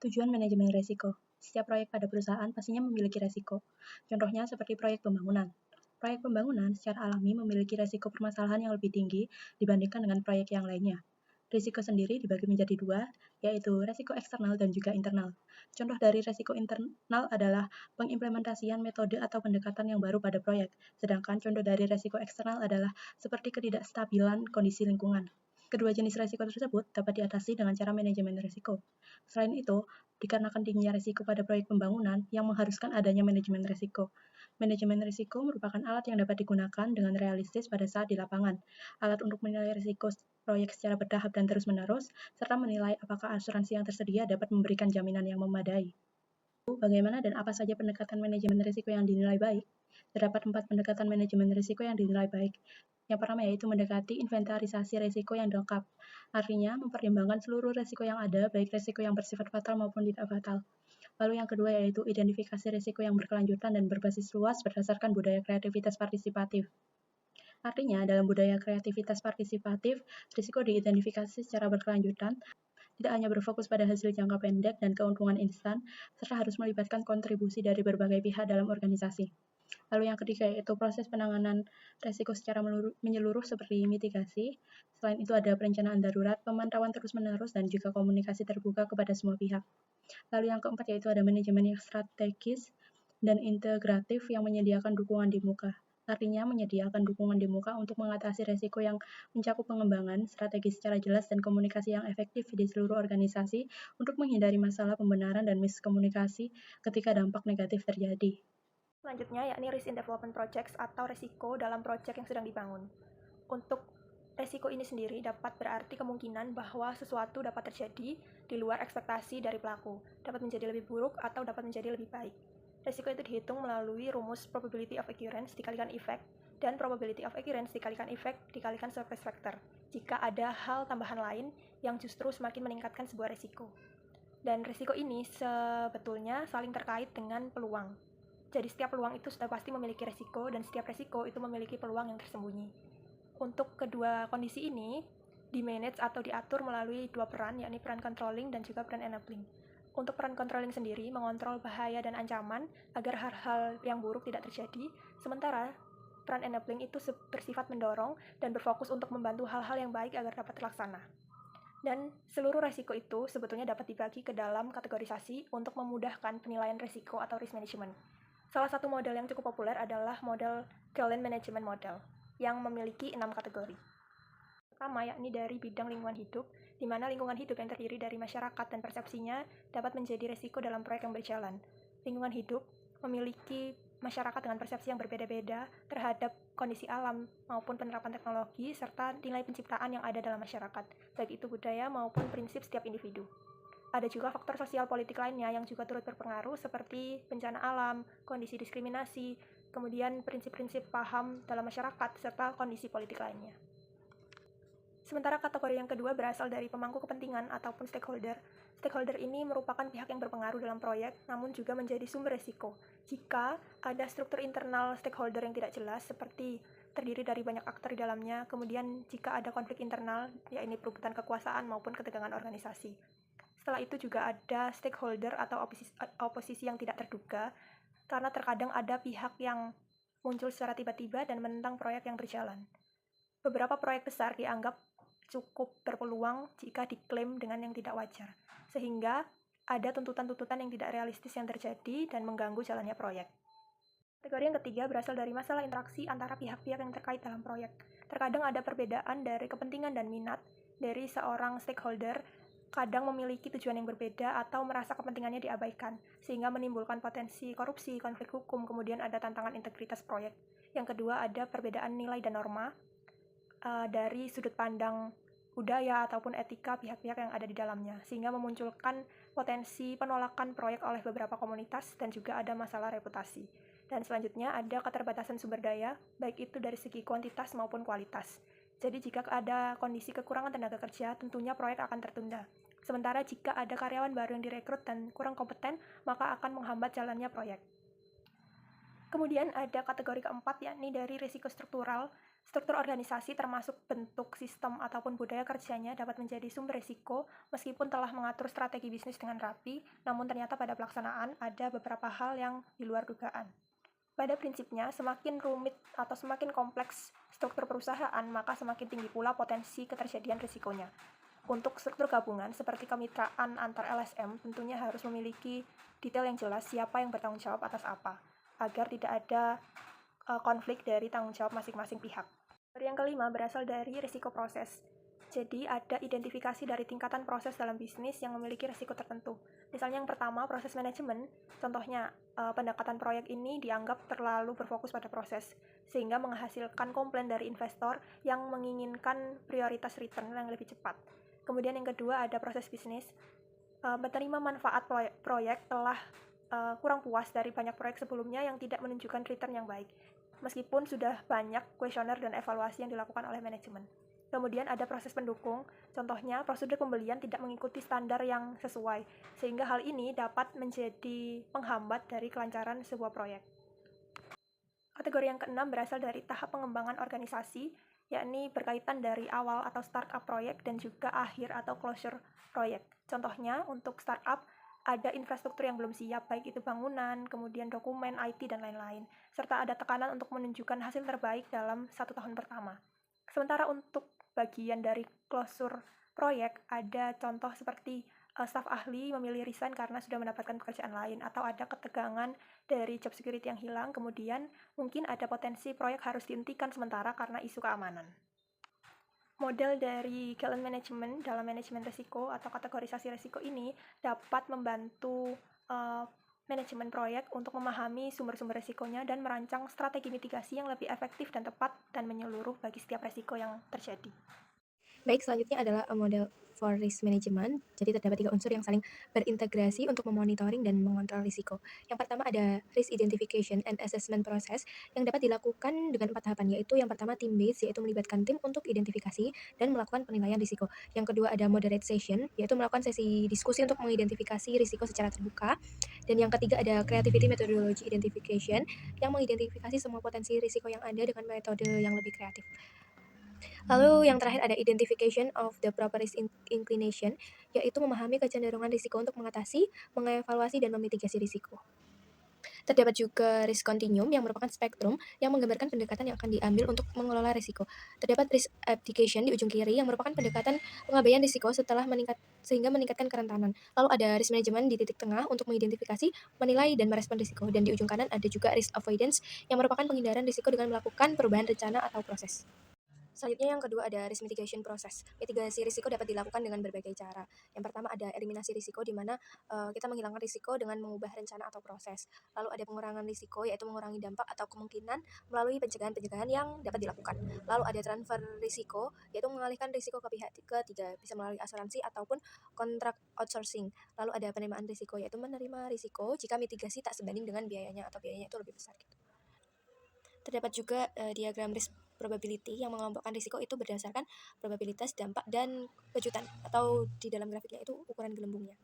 Tujuan manajemen risiko. Setiap proyek pada perusahaan pastinya memiliki risiko. Contohnya seperti proyek pembangunan. Proyek pembangunan secara alami memiliki risiko permasalahan yang lebih tinggi dibandingkan dengan proyek yang lainnya. Risiko sendiri dibagi menjadi dua, yaitu risiko eksternal dan juga internal. Contoh dari risiko internal adalah pengimplementasian metode atau pendekatan yang baru pada proyek, sedangkan contoh dari risiko eksternal adalah seperti ketidakstabilan kondisi lingkungan. Kedua jenis risiko tersebut dapat diatasi dengan cara manajemen risiko. Selain itu, dikarenakan tingginya risiko pada proyek pembangunan yang mengharuskan adanya manajemen risiko. Manajemen risiko merupakan alat yang dapat digunakan dengan realistis pada saat di lapangan. Alat untuk menilai risiko proyek secara bertahap dan terus-menerus, serta menilai apakah asuransi yang tersedia dapat memberikan jaminan yang memadai. Bagaimana dan apa saja pendekatan manajemen risiko yang dinilai baik? Terdapat 4 pendekatan manajemen risiko yang dinilai baik. Yang pertama yaitu mendekati inventarisasi risiko yang lengkap. Artinya, mempertimbangkan seluruh risiko yang ada, baik risiko yang bersifat fatal maupun tidak fatal. Lalu yang kedua yaitu identifikasi risiko yang berkelanjutan dan berbasis luas berdasarkan budaya kreativitas partisipatif. Artinya, dalam budaya kreativitas partisipatif, risiko diidentifikasi secara berkelanjutan, tidak hanya berfokus pada hasil jangka pendek dan keuntungan instan, serta harus melibatkan kontribusi dari berbagai pihak dalam organisasi. Lalu yang ketiga yaitu proses penanganan risiko secara menyeluruh seperti mitigasi. Selain itu ada perencanaan darurat, pemantauan terus-menerus, dan juga komunikasi terbuka kepada semua pihak. Lalu yang keempat yaitu ada manajemen yang strategis dan integratif yang menyediakan dukungan di muka. Artinya menyediakan dukungan di muka untuk mengatasi risiko yang mencakup pengembangan, strategi secara jelas, dan komunikasi yang efektif di seluruh organisasi untuk menghindari masalah pembenaran dan miskomunikasi ketika dampak negatif terjadi. Selanjutnya yakni risk in development projects atau resiko dalam proyek yang sedang dibangun. Untuk resiko ini sendiri dapat berarti kemungkinan bahwa sesuatu dapat terjadi di luar ekspektasi dari pelaku, dapat menjadi lebih buruk atau dapat menjadi lebih baik. Resiko itu dihitung melalui rumus probability of occurrence dikalikan effect dan probability of occurrence dikalikan effect dikalikan surprise factor jika ada hal tambahan lain yang justru semakin meningkatkan sebuah resiko. Dan resiko ini sebetulnya saling terkait dengan peluang. Jadi setiap peluang itu sudah pasti memiliki resiko dan setiap resiko itu memiliki peluang yang tersembunyi. Untuk kedua kondisi ini, di-manage atau diatur melalui dua peran, yakni peran controlling dan juga peran enabling. Untuk peran controlling sendiri, mengontrol bahaya dan ancaman agar hal-hal yang buruk tidak terjadi, sementara peran enabling itu bersifat mendorong dan berfokus untuk membantu hal-hal yang baik agar dapat terlaksana. Dan seluruh resiko itu sebetulnya dapat dibagi ke dalam kategorisasi untuk memudahkan penilaian resiko atau risk management. Salah satu model yang cukup populer adalah model Cullen Management Model yang memiliki 6 kategori. Pertama yakni dari bidang lingkungan hidup, di mana lingkungan hidup yang terdiri dari masyarakat dan persepsinya dapat menjadi resiko dalam proyek yang berjalan. Lingkungan hidup memiliki masyarakat dengan persepsi yang berbeda-beda terhadap kondisi alam maupun penerapan teknologi serta nilai penciptaan yang ada dalam masyarakat, baik itu budaya maupun prinsip setiap individu. Ada juga faktor sosial politik lainnya yang juga turut berpengaruh seperti bencana alam, kondisi diskriminasi, kemudian prinsip-prinsip paham dalam masyarakat, serta kondisi politik lainnya. Sementara kategori yang kedua berasal dari pemangku kepentingan ataupun stakeholder. Stakeholder ini merupakan pihak yang berpengaruh dalam proyek, namun juga menjadi sumber risiko. Jika ada struktur internal stakeholder yang tidak jelas, seperti terdiri dari banyak aktor di dalamnya, kemudian jika ada konflik internal, yakni perebutan kekuasaan maupun ketegangan organisasi. Setelah itu juga ada stakeholder atau oposisi yang tidak terduga, karena terkadang ada pihak yang muncul secara tiba-tiba dan menentang proyek yang berjalan. Beberapa proyek besar dianggap cukup berpeluang jika diklaim dengan yang tidak wajar, sehingga ada tuntutan-tuntutan yang tidak realistis yang terjadi dan mengganggu jalannya proyek. Kategori yang ketiga berasal dari masalah interaksi antara pihak-pihak yang terkait dalam proyek. Terkadang ada perbedaan dari kepentingan dan minat dari seorang stakeholder, kadang memiliki tujuan yang berbeda atau merasa kepentingannya diabaikan, sehingga menimbulkan potensi korupsi, konflik hukum, kemudian ada tantangan integritas proyek. Yang kedua ada perbedaan nilai dan norma dari sudut pandang budaya ataupun etika pihak-pihak yang ada di dalamnya, sehingga memunculkan potensi penolakan proyek oleh beberapa komunitas dan juga ada masalah reputasi. Dan selanjutnya ada keterbatasan sumber daya, baik itu dari segi kuantitas maupun kualitas. Jadi jika ada kondisi kekurangan tenaga kerja, tentunya proyek akan tertunda. Sementara jika ada karyawan baru yang direkrut dan kurang kompeten, maka akan menghambat jalannya proyek. Kemudian ada kategori keempat, yakni dari risiko struktural. Struktur organisasi termasuk bentuk sistem ataupun budaya kerjanya dapat menjadi sumber risiko meskipun telah mengatur strategi bisnis dengan rapi, namun ternyata pada pelaksanaan ada beberapa hal yang di luar dugaan. Pada prinsipnya, semakin rumit atau semakin kompleks struktur perusahaan, maka semakin tinggi pula potensi keterjadian risikonya. Untuk struktur gabungan, seperti kemitraan antar LSM, tentunya harus memiliki detail yang jelas siapa yang bertanggung jawab atas apa, agar tidak ada konflik dari tanggung jawab masing-masing pihak. Yang kelima berasal dari risiko proses. Jadi ada identifikasi dari tingkatan proses dalam bisnis yang memiliki risiko tertentu. Misalnya yang pertama, proses manajemen. Contohnya, pendekatan proyek ini dianggap terlalu berfokus pada proses, sehingga menghasilkan komplain dari investor yang menginginkan prioritas return yang lebih cepat. Kemudian yang kedua ada proses bisnis. Menerima manfaat proyek telah kurang puas dari banyak proyek sebelumnya yang tidak menunjukkan return yang baik, meskipun sudah banyak kuesioner dan evaluasi yang dilakukan oleh manajemen. Kemudian ada proses pendukung, contohnya prosedur pembelian tidak mengikuti standar yang sesuai, sehingga hal ini dapat menjadi penghambat dari kelancaran sebuah proyek. Kategori yang keenam berasal dari tahap pengembangan organisasi, yakni berkaitan dari awal atau startup proyek dan juga akhir atau closure proyek. Contohnya untuk startup, ada infrastruktur yang belum siap, baik itu bangunan, kemudian dokumen, IT, dan lain-lain. Serta ada tekanan untuk menunjukkan hasil terbaik dalam 1 tahun pertama. Sementara untuk bagian dari closure proyek, ada contoh seperti staf ahli memilih resign karena sudah mendapatkan pekerjaan lain, atau ada ketegangan dari job security yang hilang, kemudian mungkin ada potensi proyek harus dihentikan sementara karena isu keamanan. Model dari Gallant Management dalam manajemen risiko atau kategorisasi risiko ini dapat membantu manajemen proyek untuk memahami sumber-sumber risikonya dan merancang strategi mitigasi yang lebih efektif dan tepat dan menyeluruh bagi setiap risiko yang terjadi. Baik, selanjutnya adalah model for risk management. Jadi terdapat 3 unsur yang saling berintegrasi untuk memonitoring dan mengontrol risiko. Yang pertama ada risk identification and assessment process yang dapat dilakukan dengan 4 tahapan, yaitu yang pertama team based, yaitu melibatkan tim untuk identifikasi dan melakukan penilaian risiko. Yang kedua ada moderate session, yaitu melakukan sesi diskusi untuk mengidentifikasi risiko secara terbuka. Dan yang ketiga ada creativity methodology identification yang mengidentifikasi semua potensi risiko yang ada dengan metode yang lebih kreatif. Lalu yang terakhir ada identification of the proper risk inclination, yaitu memahami kecenderungan risiko untuk mengatasi, mengevaluasi, dan memitigasi risiko. Terdapat juga risk continuum yang merupakan spektrum yang menggambarkan pendekatan yang akan diambil untuk mengelola risiko. Terdapat risk abdication di ujung kiri yang merupakan pendekatan pengabaian risiko sehingga meningkatkan kerentanan. Lalu ada risk management di titik tengah untuk mengidentifikasi, menilai, dan merespon risiko. Dan di ujung kanan ada juga risk avoidance yang merupakan penghindaran risiko dengan melakukan perubahan rencana atau proses. Selanjutnya yang kedua ada risk mitigation process. Mitigasi risiko dapat dilakukan dengan berbagai cara. Yang pertama ada eliminasi risiko, di mana kita menghilangkan risiko dengan mengubah rencana atau proses. Lalu ada pengurangan risiko, yaitu mengurangi dampak atau kemungkinan melalui pencegahan-pencegahan yang dapat dilakukan. Lalu ada transfer risiko, yaitu mengalihkan risiko ke pihak ketiga, bisa melalui asuransi ataupun kontrak outsourcing. Lalu ada penerimaan risiko, yaitu menerima risiko jika mitigasi tak sebanding dengan biayanya atau biayanya itu lebih besar gitu. Terdapat juga diagram risk probability yang mengelompokkan risiko itu berdasarkan probabilitas, dampak, dan kejutan, atau di dalam grafiknya itu ukuran gelembungnya.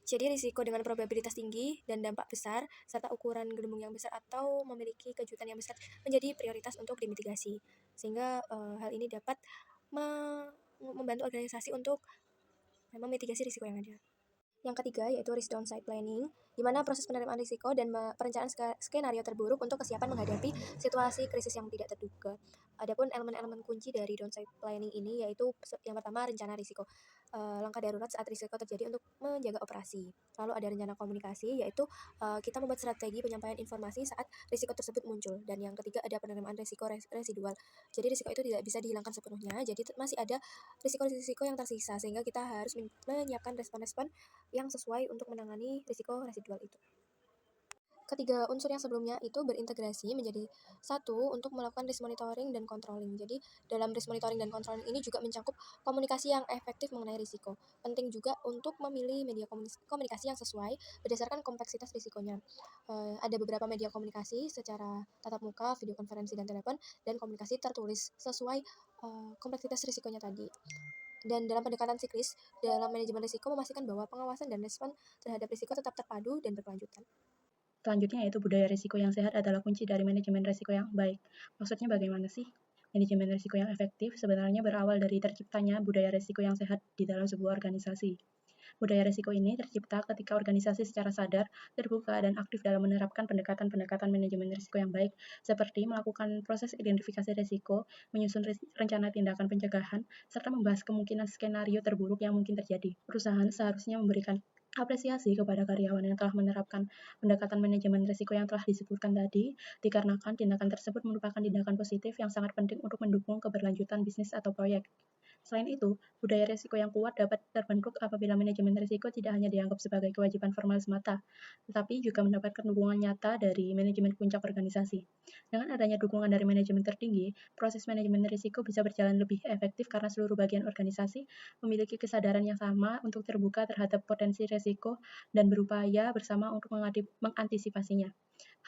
Jadi risiko dengan probabilitas tinggi dan dampak besar serta ukuran gelembung yang besar atau memiliki kejutan yang besar menjadi prioritas untuk dimitigasi. Sehingga hal ini dapat membantu organisasi untuk memitigasi risiko yang ada. Yang ketiga yaitu risk downside planning, di mana proses penerimaan risiko dan perencanaan skenario terburuk untuk kesiapan menghadapi situasi krisis yang tidak terduga. Adapun elemen-elemen kunci dari downside planning ini yaitu yang pertama rencana risiko, langkah darurat saat risiko terjadi untuk menjaga operasi. Lalu ada rencana komunikasi, yaitu kita membuat strategi penyampaian informasi saat risiko tersebut muncul. Dan yang ketiga ada penerimaan risiko residual. Jadi risiko itu tidak bisa dihilangkan sepenuhnya, jadi masih ada risiko-risiko yang tersisa, sehingga kita harus menyiapkan respon-respon yang sesuai untuk menangani risiko residual itu. Ketiga unsur yang sebelumnya itu berintegrasi menjadi satu untuk melakukan risk monitoring dan controlling. Jadi dalam risk monitoring dan controlling ini juga mencakup komunikasi yang efektif mengenai risiko. Penting juga untuk memilih media komunikasi yang sesuai berdasarkan kompleksitas risikonya. Ada beberapa media komunikasi secara tatap muka, video konferensi, dan telepon, dan komunikasi tertulis sesuai kompleksitas risikonya tadi. Dan dalam pendekatan siklis, dalam manajemen risiko memastikan bahwa pengawasan dan respon terhadap risiko tetap terpadu dan berkelanjutan. Selanjutnya yaitu budaya risiko yang sehat adalah kunci dari manajemen risiko yang baik. Maksudnya bagaimana sih? Manajemen risiko yang efektif sebenarnya berawal dari terciptanya budaya risiko yang sehat di dalam sebuah organisasi. Budaya risiko ini tercipta ketika organisasi secara sadar, terbuka, dan aktif dalam menerapkan pendekatan-pendekatan manajemen risiko yang baik, seperti melakukan proses identifikasi risiko, menyusun rencana tindakan pencegahan, serta membahas kemungkinan skenario terburuk yang mungkin terjadi. Perusahaan seharusnya memberikan apresiasi kepada karyawan yang telah menerapkan pendekatan manajemen risiko yang telah disebutkan tadi, dikarenakan tindakan tersebut merupakan tindakan positif yang sangat penting untuk mendukung keberlanjutan bisnis atau proyek. Selain itu, budaya risiko yang kuat dapat terbentuk apabila manajemen risiko tidak hanya dianggap sebagai kewajiban formal semata, tetapi juga mendapatkan dukungan nyata dari manajemen puncak organisasi. Dengan adanya dukungan dari manajemen tertinggi, proses manajemen risiko bisa berjalan lebih efektif karena seluruh bagian organisasi memiliki kesadaran yang sama untuk terbuka terhadap potensi risiko dan berupaya bersama untuk mengantisipasinya.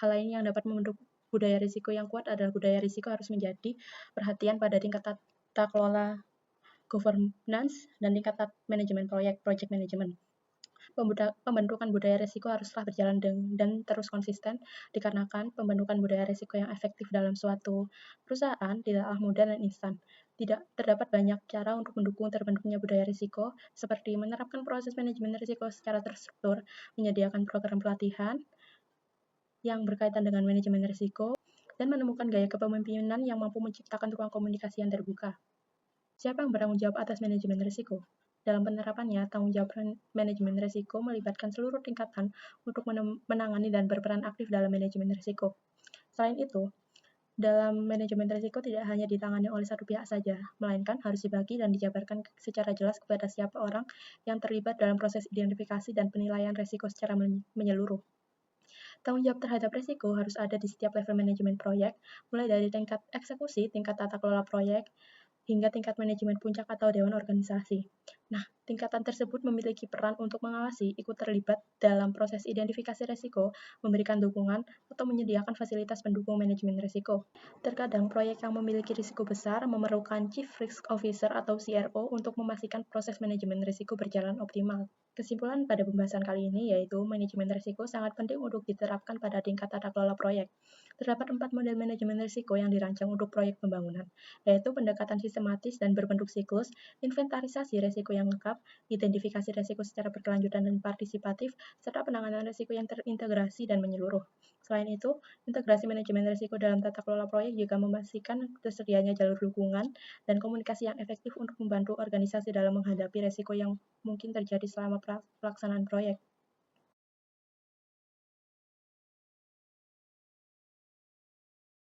Hal lain yang dapat membentuk budaya risiko yang kuat adalah budaya risiko harus menjadi perhatian pada tingkat tata kelola governance, dan tingkat manajemen proyek, project management. Pembentukan budaya risiko haruslah berjalan dan terus konsisten, dikarenakan pembentukan budaya risiko yang efektif dalam suatu perusahaan tidaklah mudah dan instan. Tidak terdapat banyak cara untuk mendukung terbentuknya budaya risiko, seperti menerapkan proses manajemen risiko secara terstruktur, menyediakan program pelatihan yang berkaitan dengan manajemen risiko, dan menemukan gaya kepemimpinan yang mampu menciptakan ruang komunikasi yang terbuka. Siapa yang bertanggung jawab atas manajemen risiko? Dalam penerapannya, tanggung jawab manajemen risiko melibatkan seluruh tingkatan untuk menangani dan berperan aktif dalam manajemen risiko. Selain itu, dalam manajemen risiko tidak hanya ditangani oleh satu pihak saja, melainkan harus dibagi dan dijabarkan secara jelas kepada siapa orang yang terlibat dalam proses identifikasi dan penilaian risiko secara menyeluruh. Tanggung jawab terhadap risiko harus ada di setiap level manajemen proyek, mulai dari tingkat eksekusi, tingkat tata kelola proyek, hingga tingkat manajemen puncak atau dewan organisasi. Nah, tingkatan tersebut memiliki peran untuk mengawasi, ikut terlibat dalam proses identifikasi risiko, memberikan dukungan, atau menyediakan fasilitas pendukung manajemen risiko. Terkadang, proyek yang memiliki risiko besar memerlukan Chief Risk Officer atau CRO untuk memastikan proses manajemen risiko berjalan optimal. Kesimpulan pada pembahasan kali ini yaitu manajemen risiko sangat penting untuk diterapkan pada tingkat tata kelola proyek. Terdapat 4 model manajemen risiko yang dirancang untuk proyek pembangunan, yaitu pendekatan sistematis dan berbentuk siklus, inventarisasi risiko yang lengkap, identifikasi risiko secara berkelanjutan dan partisipatif, serta penanganan risiko yang terintegrasi dan menyeluruh. Selain itu, integrasi manajemen risiko dalam tata kelola proyek juga memastikan tersedianya jalur dukungan dan komunikasi yang efektif untuk membantu organisasi dalam menghadapi risiko yang mungkin terjadi selama pelaksanaan proyek.